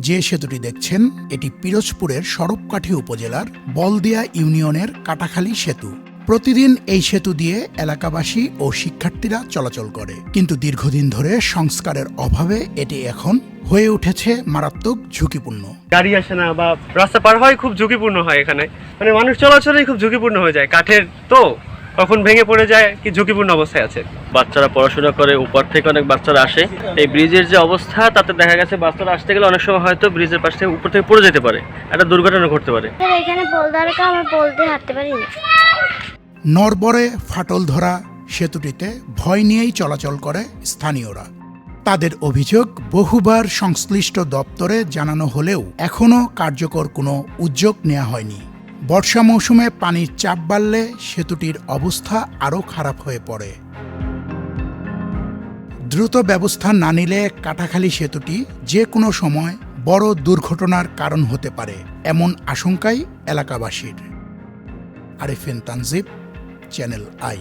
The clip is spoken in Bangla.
যে সেতুটি দেখছেন এটি পিরোজপুরের সরবকাঠি উপজেলার বলদিয়া ইউনিয়নের কাটাখালী সেতু। প্রতিদিন এই সেতু দিয়ে এলাকাবাসী ও শিক্ষার্থীরা চলাচল করে, কিন্তু দীর্ঘদিন ধরে সংস্কারের অভাবে এটি এখন হয়ে উঠেছে মারাত্মক ঝুঁকিপূর্ণ। গাড়ি আসে না বা রাস্তা পার হয় খুব ঝুঁকিপূর্ণ হয়। এখানে মানে মানুষ চলাচলেই খুব ঝুঁকিপূর্ণ হয়ে যায়। কাঠের তো কখন ভেঙে পড়ে যায়, কি ঝুঁকিপূর্ণ অবস্থায় আছে। বাচ্চারা পড়াশোনা করে, উপর থেকে অনেক বাচ্চারা আসে। এই ব্রিজের যে অবস্থা, তাতে দেখা গেছে বাচ্চারা আসতে গেলে অনেক সময় হয়তো ব্রিজের পাশ থেকে উপর থেকে পড়ে যেতে পারে, একটা দুর্ঘটনা ঘটতে পারে। এখানে বলদারকে আমরা বলতে হাঁটতে পারি না। নরবরে ফাটল ধরা সেতুটিতে ভয় নিয়েই চলাচল করে স্থানীয়রা। তাদের অভিযোগ, বহুবার সংশ্লিষ্ট দপ্তরে জানানো হলেও এখনও কার্যকর কোনো উদ্যোগ নেওয়া হয়নি। বর্ষা মৌসুমে পানির চাপ বাড়লে সেতুটির অবস্থা আরও খারাপ হয়ে পড়ে। দ্রুত ব্যবস্থা না নিলে কাটাখালী সেতুটি যে কোনো সময় বড় দুর্ঘটনার কারণ হতে পারে, এমন আশঙ্কাই এলাকাবাসীর। Arifin Tanjib, channel I.